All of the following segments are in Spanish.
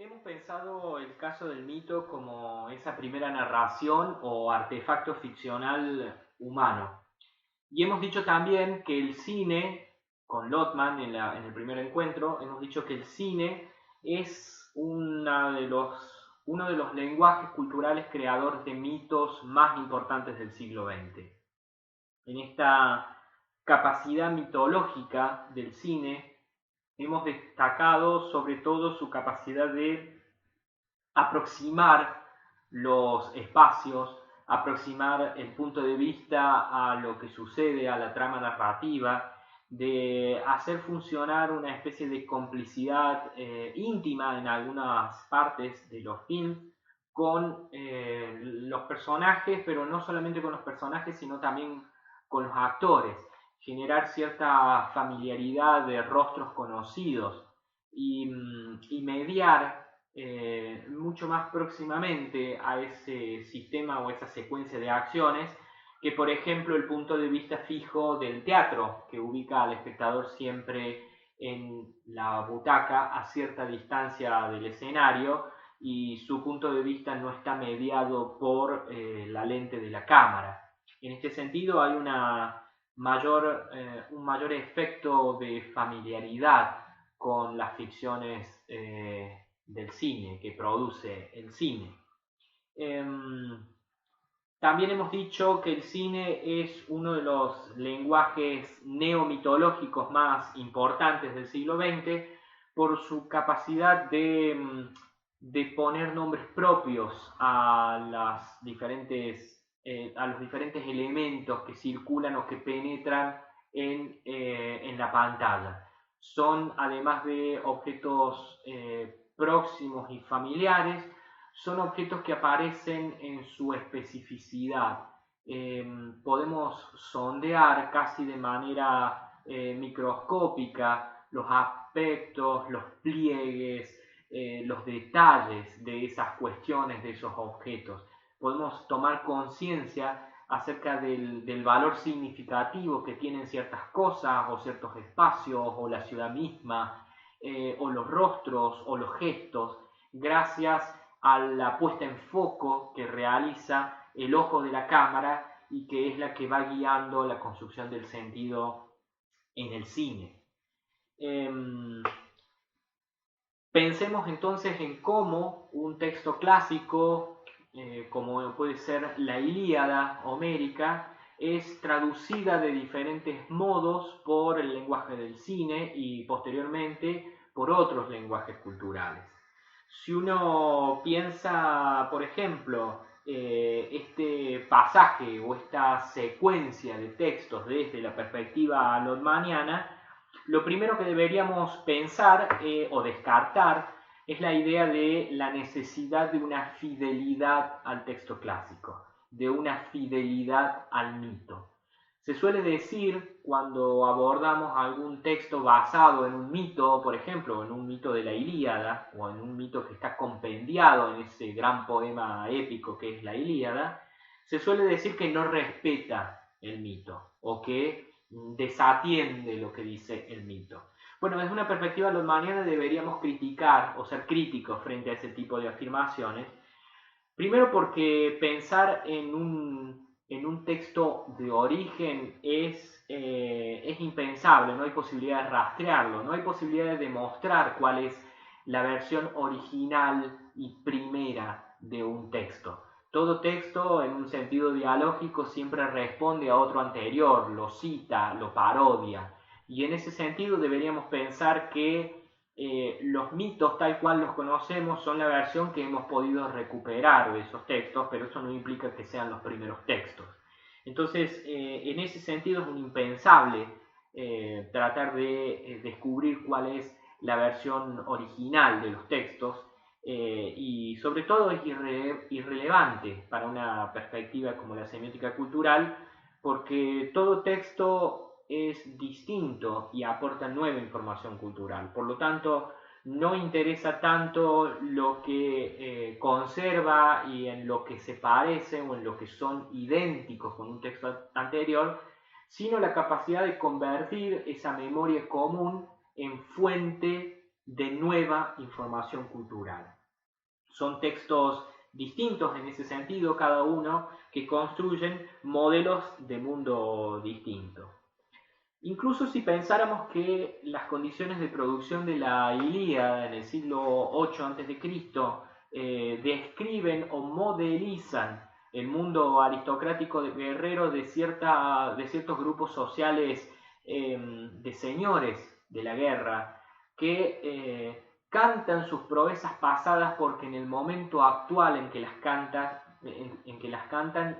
Hemos pensado el caso del mito como esa primera narración o artefacto ficcional humano. Y hemos dicho también que el cine, con Lotman en el primer encuentro, hemos dicho que el cine es uno de los lenguajes culturales creadores de mitos más importantes del siglo XX. En esta capacidad mitológica del cine hemos destacado sobre todo su capacidad de aproximar los espacios, aproximar el punto de vista a lo que sucede, a la trama narrativa, de hacer funcionar una especie de complicidad íntima en algunas partes de los films con los personajes, pero no solamente con los personajes, sino también con los actores, generar cierta familiaridad de rostros conocidos y mediar mucho más próximamente a ese sistema o esa secuencia de acciones que, por ejemplo, el punto de vista fijo del teatro, que ubica al espectador siempre en la butaca a cierta distancia del escenario y su punto de vista no está mediado por la lente de la cámara. En este sentido hay un mayor efecto de familiaridad con las ficciones del cine, que produce el cine. También hemos dicho que el cine es uno de los lenguajes neomitológicos más importantes del siglo XX por su capacidad de poner nombres propios a los diferentes elementos que circulan o que penetran en la pantalla. Son, además de objetos próximos y familiares, son objetos que aparecen en su especificidad. Podemos sondear casi de manera microscópica los aspectos, los pliegues, los detalles de esas cuestiones, de esos objetos. Podemos tomar conciencia acerca del valor significativo que tienen ciertas cosas o ciertos espacios o la ciudad misma o los rostros o los gestos gracias a la puesta en foco que realiza el ojo de la cámara y que es la que va guiando la construcción del sentido en el cine. Pensemos entonces en cómo un texto clásico, como puede ser la Ilíada homérica, es traducida de diferentes modos por el lenguaje del cine y posteriormente por otros lenguajes culturales. Si uno piensa, por ejemplo, este pasaje o esta secuencia de textos desde la perspectiva lotmaniana, lo primero que deberíamos pensar o descartar es la idea de la necesidad de una fidelidad al texto clásico, de una fidelidad al mito. Se suele decir cuando abordamos algún texto basado en un mito, por ejemplo, en un mito de la Ilíada o en un mito que está compendiado en ese gran poema épico que es la Ilíada, se suele decir que no respeta el mito o que desatiende lo que dice el mito. Bueno, desde una perspectiva lotmaniana deberíamos criticar o ser críticos frente a ese tipo de afirmaciones. Primero porque pensar en un texto de origen es impensable, no hay posibilidad de rastrearlo, no hay posibilidad de demostrar cuál es la versión original y primera de un texto. Todo texto, en un sentido dialógico, siempre responde a otro anterior, lo cita, lo parodia. Y en ese sentido deberíamos pensar que los mitos tal cual los conocemos son la versión que hemos podido recuperar de esos textos, pero eso no implica que sean los primeros textos. Entonces, en ese sentido es un impensable tratar de descubrir cuál es la versión original de los textos y sobre todo es irrelevante para una perspectiva como la semiótica cultural porque todo texto es distinto y aporta nueva información cultural. Por lo tanto, no interesa tanto lo que conserva y en lo que se parece o en lo que son idénticos con un texto anterior, sino la capacidad de convertir esa memoria común en fuente de nueva información cultural. Son textos distintos en ese sentido, cada uno, que construyen modelos de mundo distintos. Incluso si pensáramos que las condiciones de producción de la Ilíada en el siglo 8 a.C. Describen o modelizan el mundo aristocrático de guerreros de ciertos grupos sociales de señores de la guerra que cantan sus proezas pasadas porque en el momento actual en que las cantan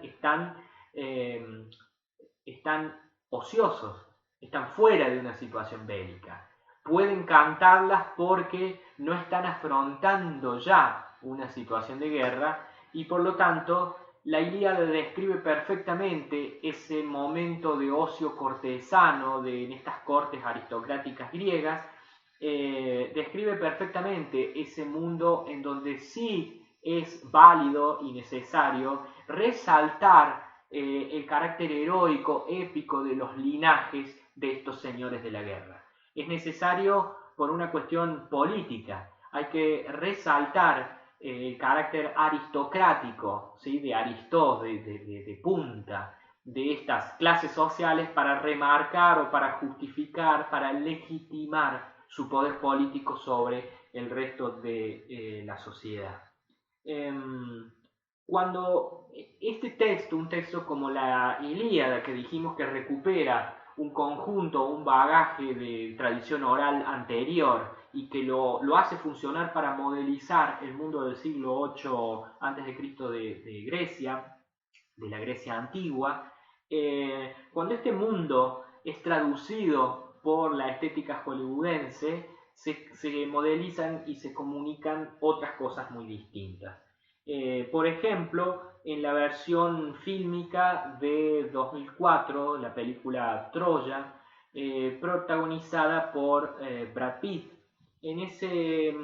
están ociosos, están fuera de una situación bélica. Pueden cantarlas porque no están afrontando ya una situación de guerra y por lo tanto la Ilíada describe perfectamente ese momento de ocio cortesano en estas cortes aristocráticas griegas. Describe perfectamente ese mundo en donde sí es válido y necesario resaltar el carácter heroico, épico de los linajes de estos señores de la guerra. Es necesario por una cuestión política, hay que resaltar el carácter aristocrático, ¿sí? De Aristós, de punta, de estas clases sociales para remarcar o para justificar, para legitimar su poder político sobre el resto de la sociedad. Cuando este texto, un texto como la Ilíada, que dijimos que recupera un conjunto, un bagaje de tradición oral anterior y que lo hace funcionar para modelizar el mundo del siglo 8 a.C. de Grecia, de la Grecia antigua, cuando este mundo es traducido por la estética hollywoodense, se modelizan y se comunican otras cosas muy distintas. Por ejemplo, en la versión fílmica de 2004, la película Troya, protagonizada por Brad Pitt. En este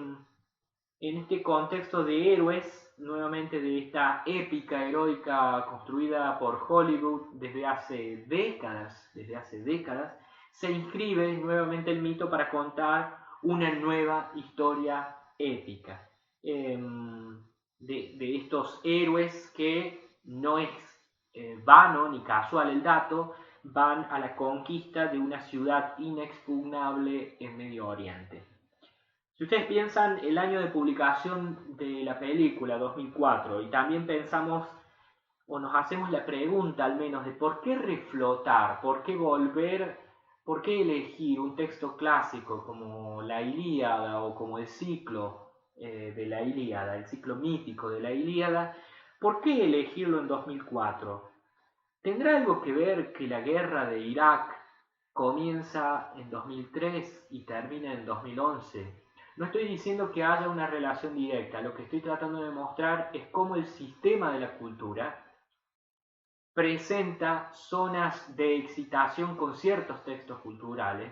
contexto de héroes, nuevamente de esta épica heroica construida por Hollywood desde hace décadas, se inscribe nuevamente el mito para contar una nueva historia épica. De estos héroes que no es vano ni casual el dato, van a la conquista de una ciudad inexpugnable en Medio Oriente. Si ustedes piensan el año de publicación de la película, 2004, y también pensamos o nos hacemos la pregunta al menos de por qué reflotar, por qué volver, por qué elegir un texto clásico como la Ilíada o como el ciclo de la Ilíada, el ciclo mítico de la Ilíada, ¿por qué elegirlo en 2004? ¿Tendrá algo que ver que la guerra de Irak comienza en 2003 y termina en 2011? No estoy diciendo que haya una relación directa, lo que estoy tratando de mostrar es cómo el sistema de la cultura presenta zonas de excitación con ciertos textos culturales,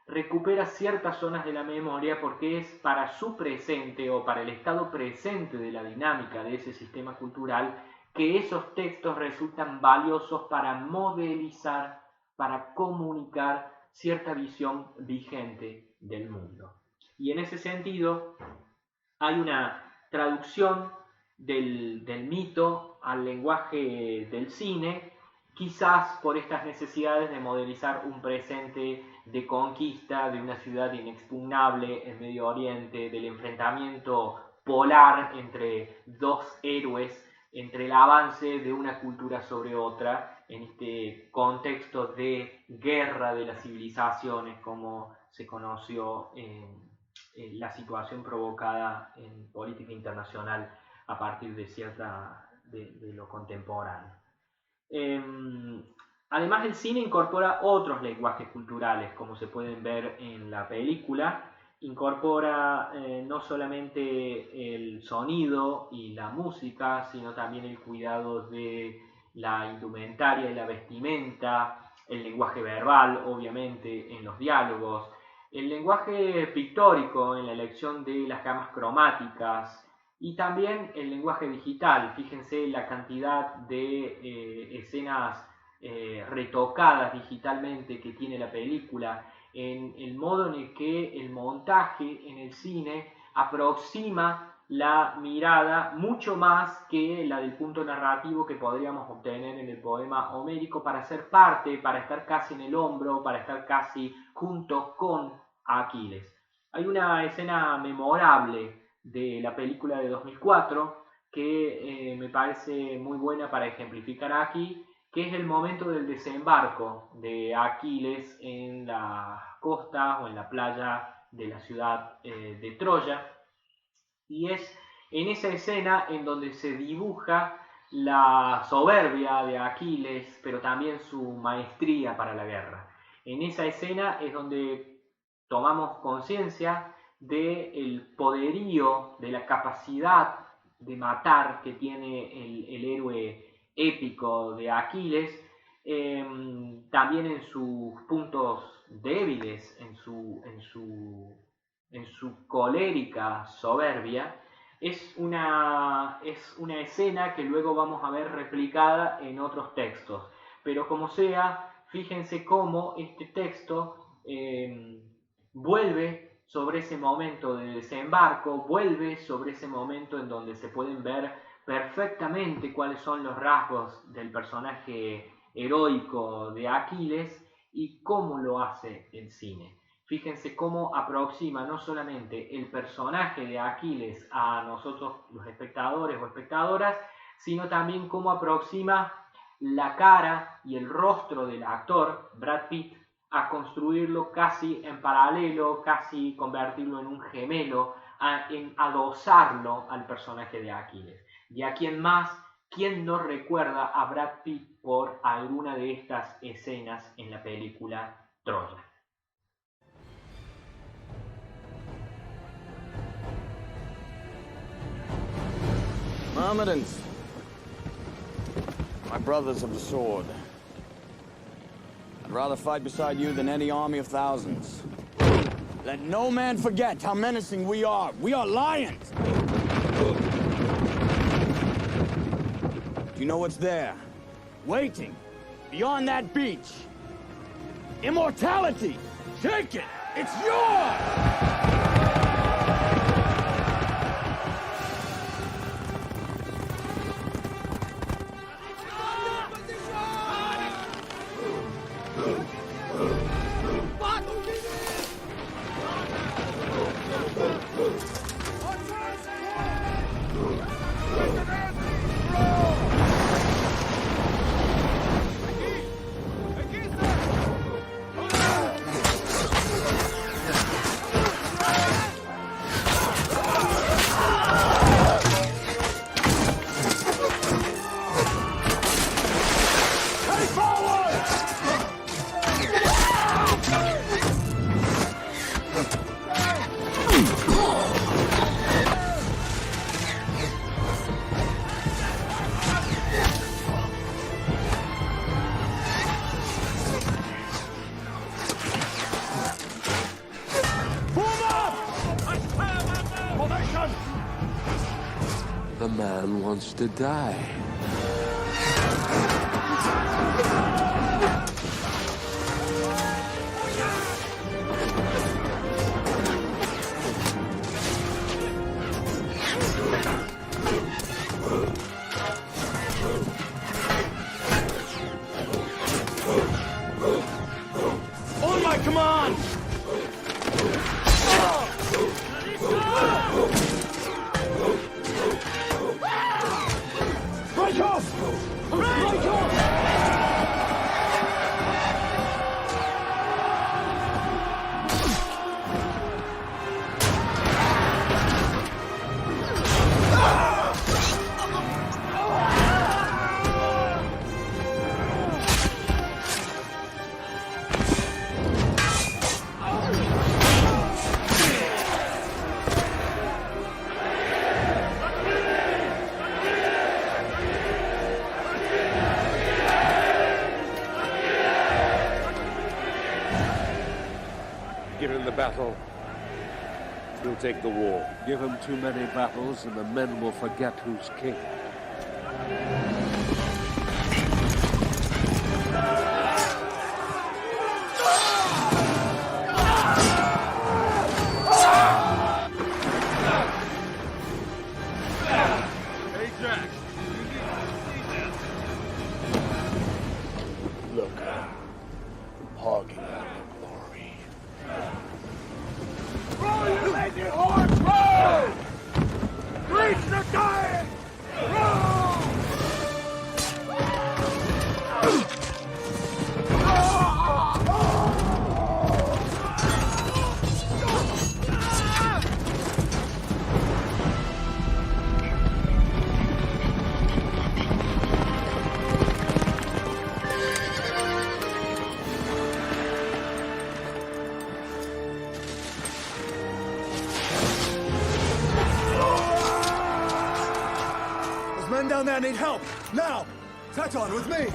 recupera ciertas zonas de la memoria porque es para su presente o para el estado presente de la dinámica de ese sistema cultural que esos textos resultan valiosos para modelizar, para comunicar cierta visión vigente del mundo. Y en ese sentido hay una traducción del mito al lenguaje del cine, quizás por estas necesidades de modelizar un presente de conquista de una ciudad inexpugnable en Medio Oriente, del enfrentamiento polar entre dos héroes, entre el avance de una cultura sobre otra, en este contexto de guerra de las civilizaciones, como se conoció en la situación provocada en política internacional a partir de lo contemporáneo. Además, el cine incorpora otros lenguajes culturales, como se pueden ver en la película. Incorpora no solamente el sonido y la música, sino también el cuidado de la indumentaria y la vestimenta, el lenguaje verbal, obviamente, en los diálogos, el lenguaje pictórico en la elección de las gamas cromáticas y también el lenguaje digital. Fíjense la cantidad de escenas retocadas digitalmente que tiene la película, en el modo en el que el montaje en el cine aproxima la mirada mucho más que la del punto narrativo que podríamos obtener en el poema homérico, para ser parte, para estar casi en el hombro, para estar casi junto con Aquiles. Hay una escena memorable de la película de 2004 que me parece muy buena para ejemplificar aquí, que es el momento del desembarco de Aquiles en la costa o en la playa de la ciudad de Troya, y es en esa escena en donde se dibuja la soberbia de Aquiles, pero también su maestría para la guerra. En esa escena es donde tomamos conciencia del poderío, de la capacidad de matar que tiene el héroe épico de Aquiles, también en sus puntos débiles, en su colérica soberbia. Es una escena que luego vamos a ver replicada en otros textos, pero como sea, fíjense cómo este texto vuelve sobre ese momento de desembarco, vuelve sobre ese momento en donde se pueden ver perfectamente cuáles son los rasgos del personaje heroico de Aquiles y cómo lo hace el cine. Fíjense cómo aproxima no solamente el personaje de Aquiles a nosotros los espectadores o espectadoras, sino también cómo aproxima la cara y el rostro del actor, Brad Pitt, a construirlo casi en paralelo, casi convertirlo en un gemelo, en adosarlo al personaje de Aquiles. Y a quien más, ¿quién no recuerda a Brad Pitt por alguna de estas escenas en la película Troya? Mohammedans, my brothers of the sword. I'd rather fight beside you than any army of thousands. Let no man forget how menacing we are. We are lions! Do you know what's there? Waiting, beyond that beach. Immortality! Take it! It's yours! The man wants to die. On my command! Break off! Break off! Give him the battle. We'll take the war. Give him too many battles and the men will forget who's king. I need help! Now! Teton, with me!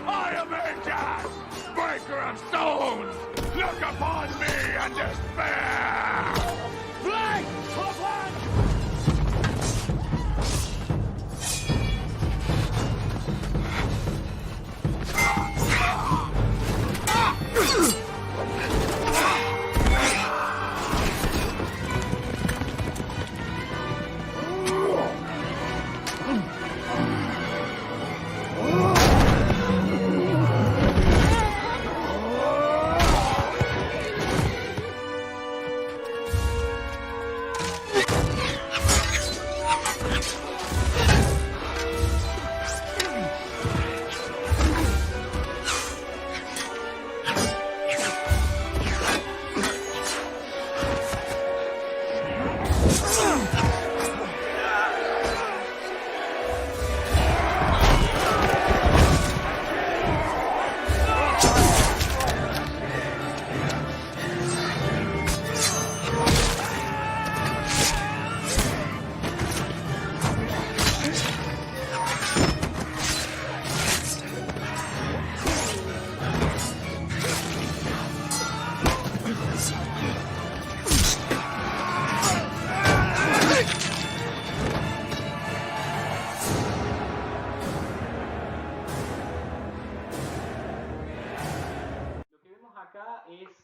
I am Ajax, breaker of stones! Look upon me and despair! Flank! Flank!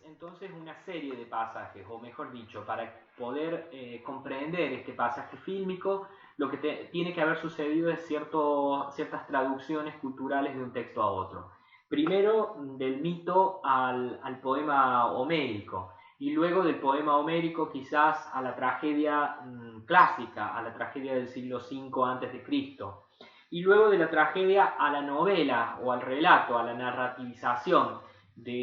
Entonces una serie de pasajes, o mejor dicho, para poder comprender este pasaje fílmico, lo que tiene que haber sucedido es ciertas traducciones culturales de un texto a otro. Primero del mito al poema homérico, y luego del poema homérico quizás a la tragedia clásica, a la tragedia del siglo V a.C., y luego de la tragedia a la novela o al relato, a la narrativización de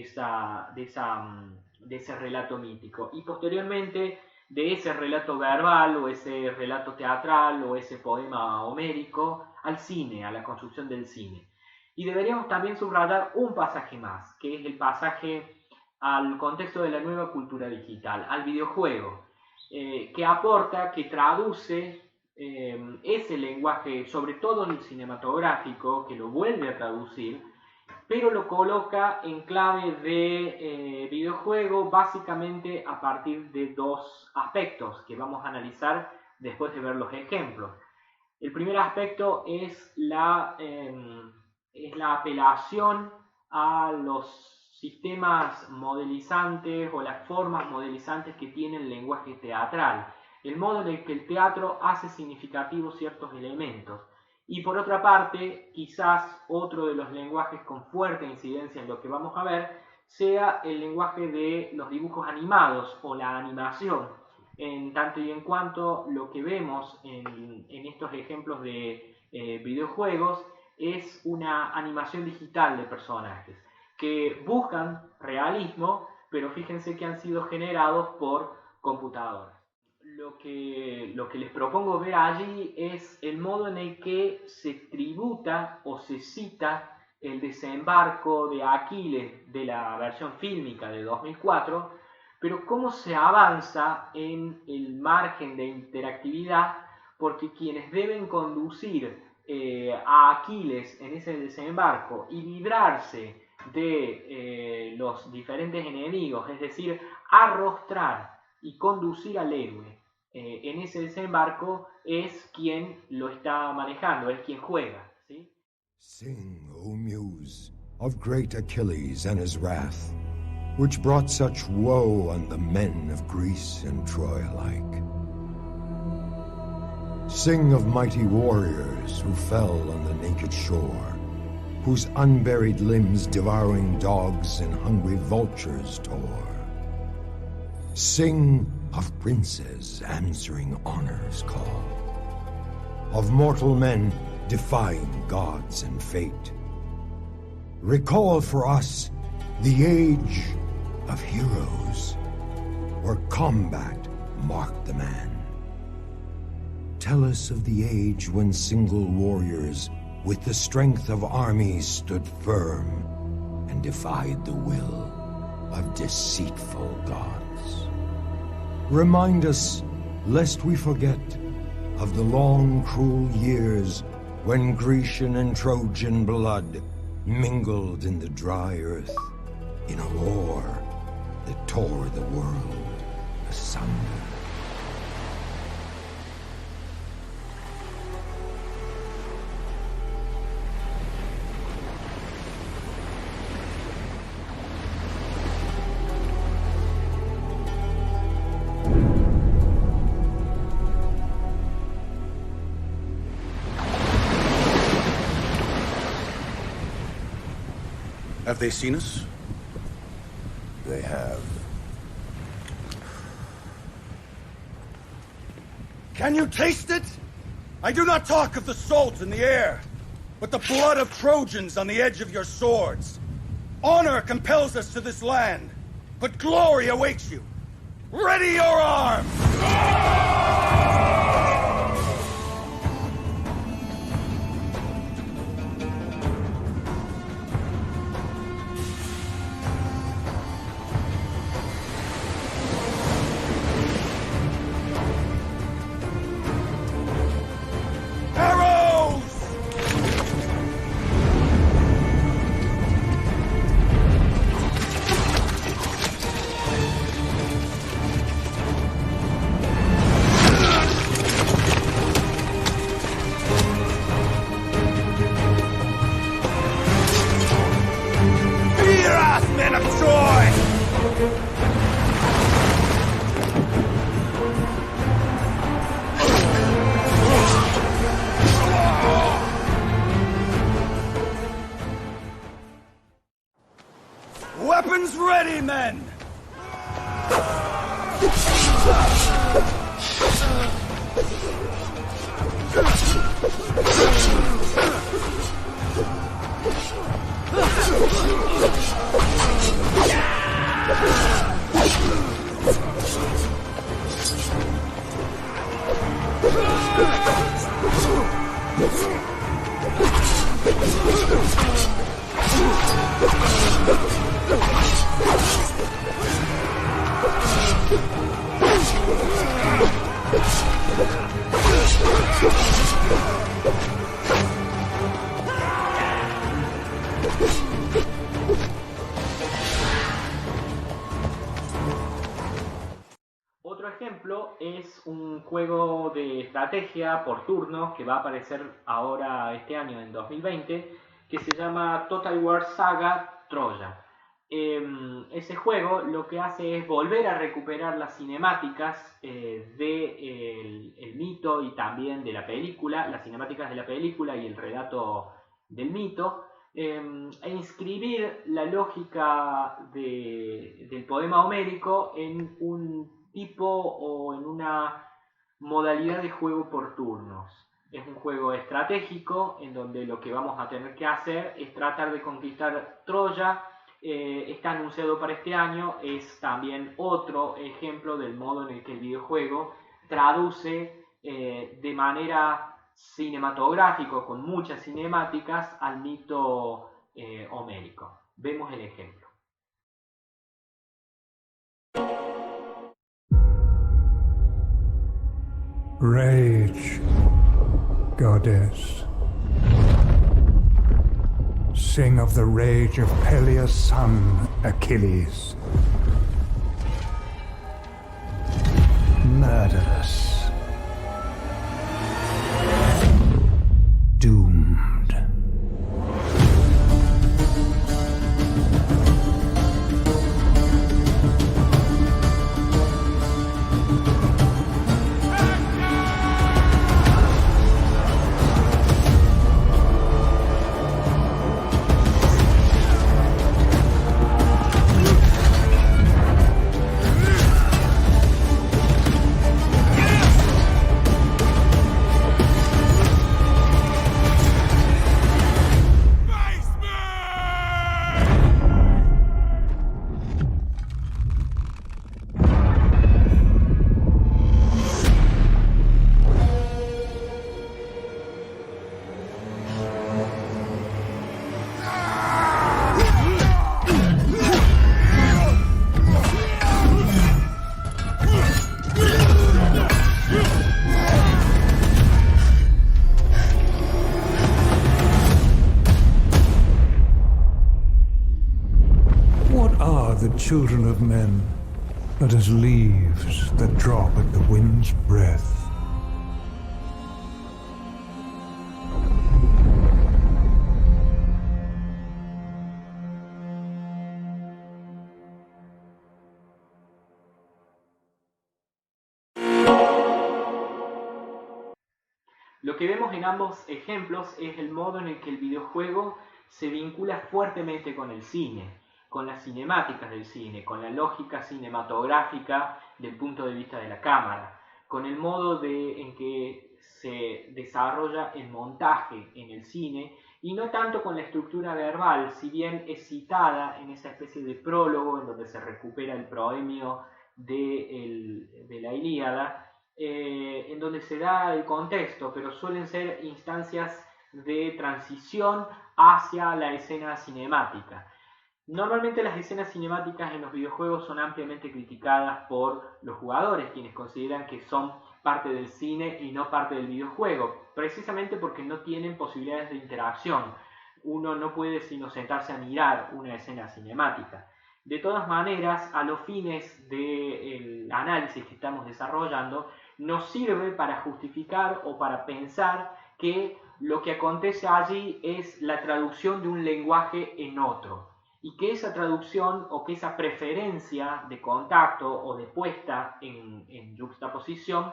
ese relato mítico, y posteriormente de ese relato verbal o ese relato teatral o ese poema homérico al cine, a la construcción del cine. Y deberíamos también subrayar un pasaje más, que es el pasaje al contexto de la nueva cultura digital, al videojuego, que aporta, que traduce ese lenguaje, sobre todo en el cinematográfico, que lo vuelve a traducir, pero lo coloca en clave de videojuego, básicamente a partir de dos aspectos que vamos a analizar después de ver los ejemplos. El primer aspecto es la apelación a los sistemas modelizantes o las formas modelizantes que tiene el lenguaje teatral, el modo en el que el teatro hace significativos ciertos elementos. Y por otra parte, quizás otro de los lenguajes con fuerte incidencia en lo que vamos a ver sea el lenguaje de los dibujos animados o la animación, en tanto y en cuanto lo que vemos en estos ejemplos de videojuegos es una animación digital de personajes que buscan realismo, pero fíjense que han sido generados por computadoras. Lo que les propongo ver allí es el modo en el que se tributa o se cita el desembarco de Aquiles de la versión fílmica de 2004, pero cómo se avanza en el margen de interactividad, porque quienes deben conducir a Aquiles en ese desembarco y librarse de los diferentes enemigos, es decir, arrostrar y conducir al héroe en ese desembarco, es quien lo está manejando, es quien juega, ¿sí? Sing, O Muse, of great Achilles and his wrath, which brought such woe on the men of Greece and Troy alike. Sing of mighty warriors who fell on the naked shore, whose unburied limbs devouring dogs and hungry vultures tore. Sing of princes answering honor's call, of mortal men defying gods and fate. Recall for us the age of heroes, where combat marked the man. Tell us of the age when single warriors with the strength of armies stood firm and defied the will of deceitful gods. Remind us, lest we forget, of the long, cruel years when Grecian and Trojan blood mingled in the dry earth in a war that tore the world asunder. Have they seen us? They have. Can you taste it? I do not talk of the salt in the air, but the blood of Trojans on the edge of your swords. Honor compels us to this land, but glory awaits you. Ready your arms! Weapons ready, men! Otro ejemplo es un juego de estrategia por turnos que va a aparecer ahora este año, en 2020, que se llama Total War Saga Troya. Ese juego lo que hace es volver a recuperar las cinemáticas del mito y también de la película, las cinemáticas de la película y el relato del mito, e inscribir la lógica del poema homérico en un tipo o en una modalidad de juego por turnos. Es un juego estratégico en donde lo que vamos a tener que hacer es tratar de conquistar Troya. Está anunciado para este año. Es también otro ejemplo del modo en el que el videojuego traduce de manera cinematográfica, con muchas cinemáticas, al mito homérico. Vemos el ejemplo. Rage, goddess. Sing of the rage of Peleus' son, Achilles. Murderous. Doomed. children of men, but as leaves that drop at the wind's breath. Lo que vemos en ambos ejemplos es el modo en el que el videojuego se vincula fuertemente con el cine, con las cinemáticas del cine, con la lógica cinematográfica del punto de vista de la cámara, con el modo en que se desarrolla el montaje en el cine y no tanto con la estructura verbal, si bien es citada en esa especie de prólogo en donde se recupera el proemio de la Ilíada, en donde se da el contexto, pero suelen ser instancias de transición hacia la escena cinemática. Normalmente las escenas cinemáticas en los videojuegos son ampliamente criticadas por los jugadores, quienes consideran que son parte del cine y no parte del videojuego, precisamente porque no tienen posibilidades de interacción. Uno no puede sino sentarse a mirar una escena cinemática. De todas maneras, a los fines del análisis que estamos desarrollando, nos sirve para justificar o para pensar que lo que acontece allí es la traducción de un lenguaje en otro, y que esa traducción o que esa preferencia de contacto o de puesta en yuxtaposición,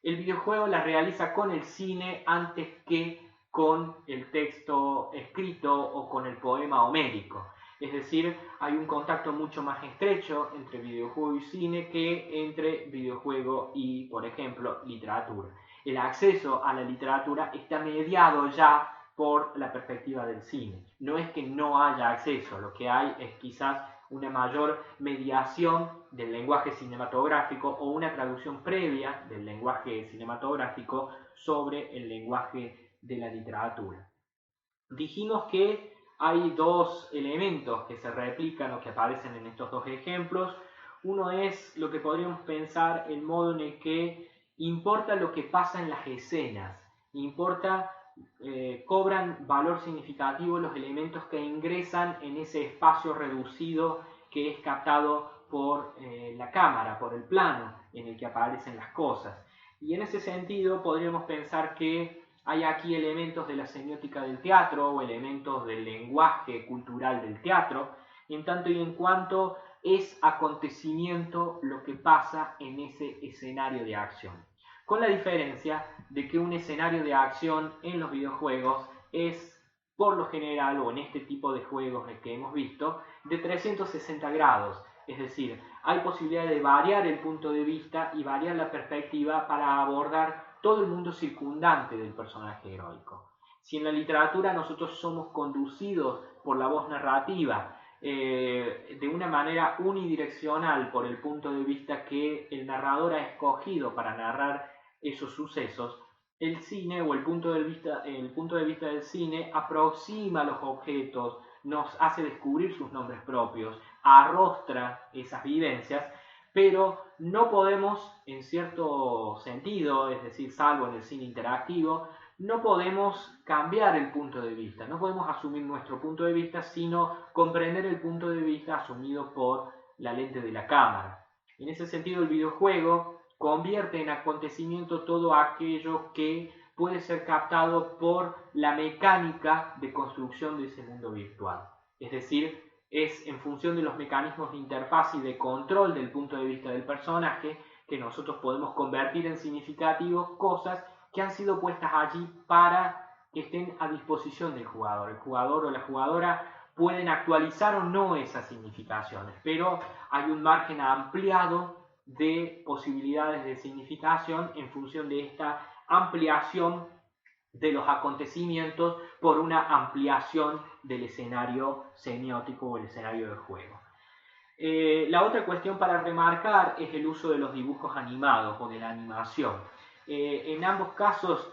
el videojuego la realiza con el cine antes que con el texto escrito o con el poema homérico. Es decir, hay un contacto mucho más estrecho entre videojuego y cine que entre videojuego y, por ejemplo, literatura. El acceso a la literatura está mediado ya por la perspectiva del cine. No es que no haya acceso, lo que hay es quizás una mayor mediación del lenguaje cinematográfico o una traducción previa del lenguaje cinematográfico sobre el lenguaje de la literatura. Dijimos que hay dos elementos que se replican o que aparecen en estos dos ejemplos. Uno es lo que podríamos pensar el modo en el que importa lo que pasa en las escenas, cobran valor significativo los elementos que ingresan en ese espacio reducido que es captado por la cámara, por el plano en el que aparecen las cosas. Y en ese sentido podríamos pensar que hay aquí elementos de la semiótica del teatro o elementos del lenguaje cultural del teatro, en tanto y en cuanto es acontecimiento lo que pasa en ese escenario de acción. Con la diferencia de que un escenario de acción en los videojuegos es, por lo general, o en este tipo de juegos que hemos visto, de 360 grados. Es decir, hay posibilidad de variar el punto de vista y variar la perspectiva para abordar todo el mundo circundante del personaje heroico. Si en la literatura nosotros somos conducidos por la voz narrativa de una manera unidireccional por el punto de vista que el narrador ha escogido para narrar esos sucesos, el cine o el punto de vista del cine aproxima los objetos, nos hace descubrir sus nombres propios, arrostra esas vivencias, pero no podemos, en cierto sentido, es decir, salvo en el cine interactivo, no podemos cambiar el punto de vista, no podemos asumir nuestro punto de vista, sino comprender el punto de vista asumido por la lente de la cámara. En ese sentido, el videojuego convierte en acontecimiento todo aquello que puede ser captado por la mecánica de construcción de ese mundo virtual. Es decir, es en función de los mecanismos de interfaz y de control del punto de vista del personaje que nosotros podemos convertir en significativos cosas que han sido puestas allí para que estén a disposición del jugador. El jugador o la jugadora pueden actualizar o no esas significaciones, pero hay un margen ampliado de posibilidades de significación en función de esta ampliación de los acontecimientos por una ampliación del escenario semiótico o el escenario del juego. La otra cuestión para remarcar es el uso de los dibujos animados o de la animación. En ambos casos,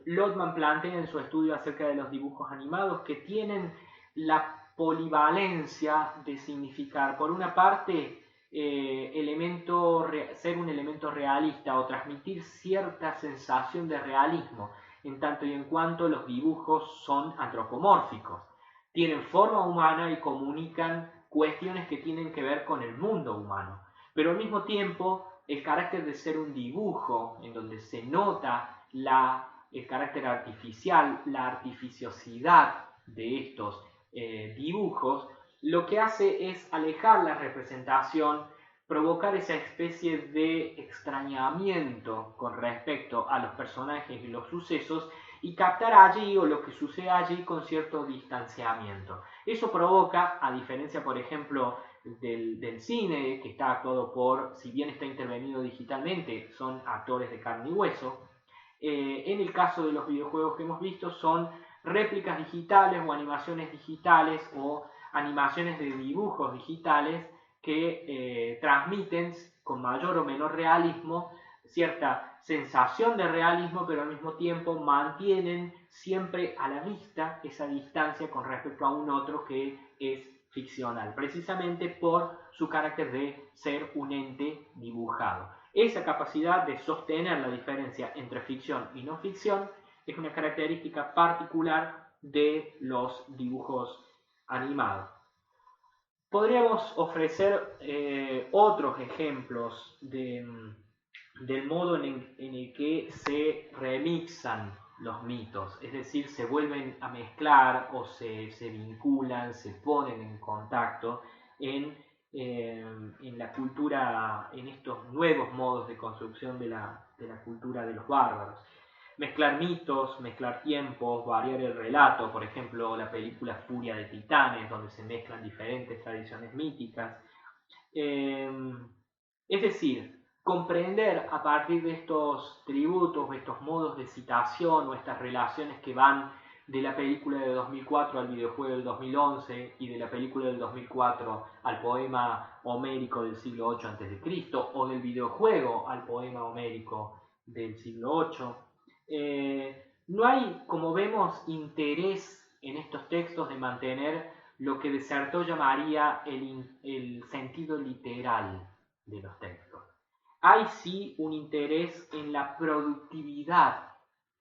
Lotman plantea en su estudio acerca de los dibujos animados que tienen la polivalencia de significar, por una parte, ser un elemento realista o transmitir cierta sensación de realismo, en tanto y en cuanto los dibujos son antropomórficos, tienen forma humana y comunican cuestiones que tienen que ver con el mundo humano. Pero al mismo tiempo, el carácter de ser un dibujo, en donde se nota el carácter artificial, la artificiosidad de estos dibujos, lo que hace es alejar la representación, provocar esa especie de extrañamiento con respecto a los personajes y los sucesos y captar allí o lo que sucede allí con cierto distanciamiento. Eso provoca, a diferencia por ejemplo del cine, que está actuado por, si bien está intervenido digitalmente, son actores de carne y hueso, en el caso de los videojuegos que hemos visto son réplicas digitales o animaciones digitales o animaciones de dibujos digitales que transmiten con mayor o menor realismo cierta sensación de realismo, pero al mismo tiempo mantienen siempre a la vista esa distancia con respecto a un otro que es ficcional, precisamente por su carácter de ser un ente dibujado. Esa capacidad de sostener la diferencia entre ficción y no ficción es una característica particular de los dibujos animados. Podríamos ofrecer otros ejemplos del modo en el que se remixan los mitos, es decir, se vuelven a mezclar o se vinculan, se ponen en contacto en la cultura, en estos nuevos modos de construcción de la cultura de los bárbaros. Mezclar mitos, mezclar tiempos, variar el relato, por ejemplo la película Furia de Titanes, donde se mezclan diferentes tradiciones míticas. Es decir, comprender a partir de estos tributos, estos modos de citación o estas relaciones que van de la película de 2004 al videojuego del 2011 y de la película del 2004 al poema homérico del siglo 8 a.C. o del videojuego al poema homérico del siglo 8. No hay, como vemos, interés en estos textos de mantener lo que Dessertó llamaría el sentido literal de los textos. Hay sí un interés en la productividad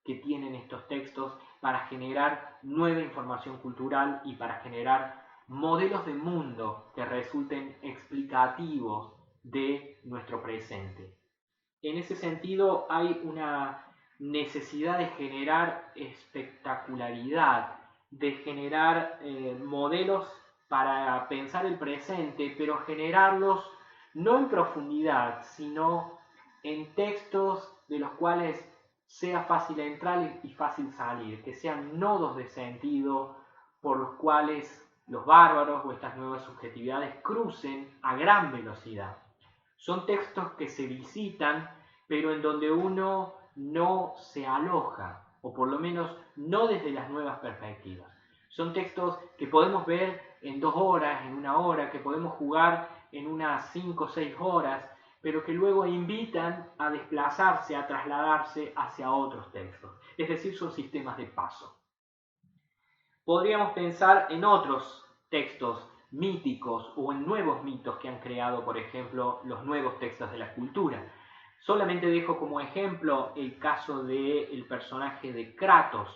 que tienen estos textos para generar nueva información cultural y para generar modelos de mundo que resulten explicativos de nuestro presente. En ese sentido hay una necesidad de generar espectacularidad, de generar modelos para pensar el presente, pero generarlos no en profundidad, sino en textos de los cuales sea fácil entrar y fácil salir, que sean nodos de sentido por los cuales los bárbaros o estas nuevas subjetividades crucen a gran velocidad. Son textos que se visitan, pero en donde uno no se aloja, o por lo menos no desde las nuevas perspectivas. Son textos que podemos ver en 2 horas, en 1 hora, que podemos jugar en unas 5 o 6 horas, pero que luego invitan a desplazarse, a trasladarse hacia otros textos. Es decir, son sistemas de paso. Podríamos pensar en otros textos míticos o en nuevos mitos que han creado, por ejemplo, los nuevos textos de la cultura. Solamente dejo como ejemplo el caso del personaje de Kratos,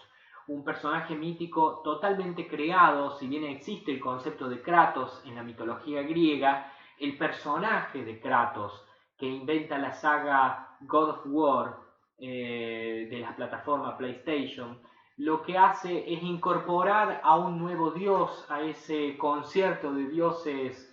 un personaje mítico totalmente creado. Si bien existe el concepto de Kratos en la mitología griega, el personaje de Kratos que inventa la saga God of War de la plataforma PlayStation, lo que hace es incorporar a un nuevo dios a ese concierto de dioses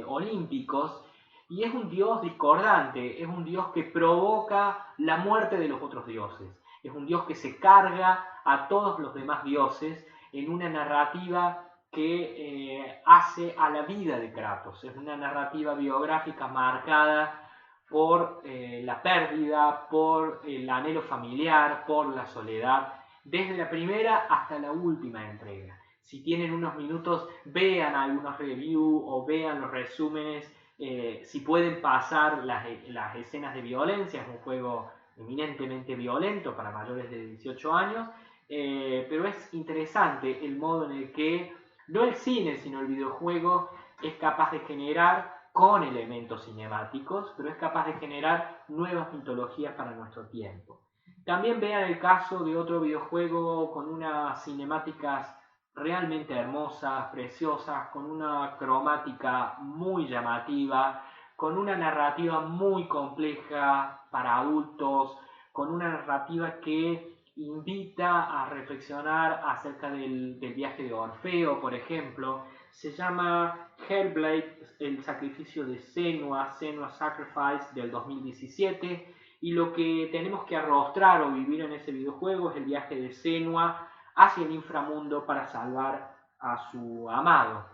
olímpicos, y es un dios discordante, es un dios que provoca la muerte de los otros dioses, es un dios que se carga a todos los demás dioses en una narrativa que hace a la vida de Kratos. Es una narrativa biográfica marcada por la pérdida, por el anhelo familiar, por la soledad, desde la primera hasta la última entrega. Si tienen unos minutos, vean algunos reviews o vean los resúmenes. Si pueden pasar las escenas de violencia, es un juego eminentemente violento para mayores de 18 años, pero es interesante el modo en el que no el cine, sino el videojuego es capaz de generar, con elementos cinemáticos, pero es capaz de generar nuevas mitologías para nuestro tiempo. También vean el caso de otro videojuego con unas cinemáticas realmente hermosas, preciosas, con una cromática muy llamativa, con una narrativa muy compleja para adultos, con una narrativa que invita a reflexionar acerca del viaje de Orfeo, por ejemplo. Se llama Hellblade, el sacrificio de Senua, Senua Sacrifice, del 2017, y lo que tenemos que arrostrar o vivir en ese videojuego es el viaje de Senua hacia el inframundo para salvar a su amado.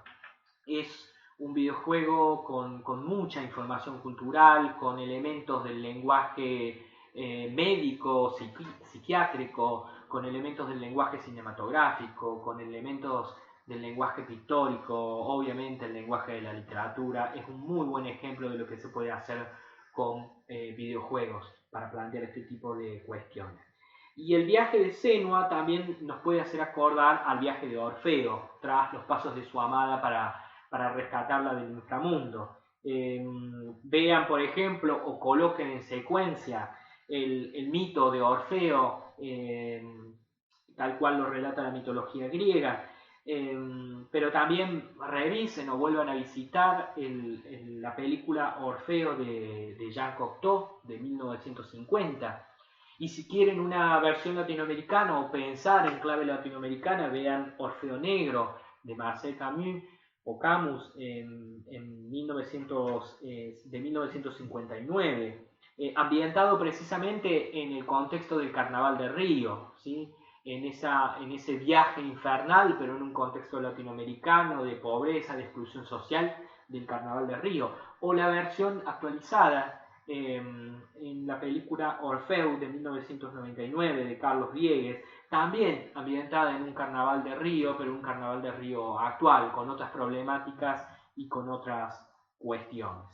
Es un videojuego con mucha información cultural, con elementos del lenguaje médico, psiquiátrico, con elementos del lenguaje cinematográfico, con elementos del lenguaje pictórico, obviamente el lenguaje de la literatura. Es un muy buen ejemplo de lo que se puede hacer con videojuegos para plantear este tipo de cuestiones. Y el viaje de Senua también nos puede hacer acordar al viaje de Orfeo, tras los pasos de su amada para rescatarla del inframundo. Vean, por ejemplo, o coloquen en secuencia el mito de Orfeo, tal cual lo relata la mitología griega, pero también revisen o vuelvan a visitar la película Orfeo de Jean Cocteau de 1950. Y si quieren una versión latinoamericana o pensar en clave latinoamericana, vean Orfeo Negro de Marcel Camus o Camus de 1959, ambientado precisamente en el contexto del Carnaval de Río, ¿sí? En ese viaje infernal, pero en un contexto latinoamericano de pobreza, de exclusión social del Carnaval de Río. O la versión actualizada en la película Orfeo de 1999 de Carlos Diegues, también ambientada en un Carnaval de Río, pero un Carnaval de Río actual, con otras problemáticas y con otras cuestiones.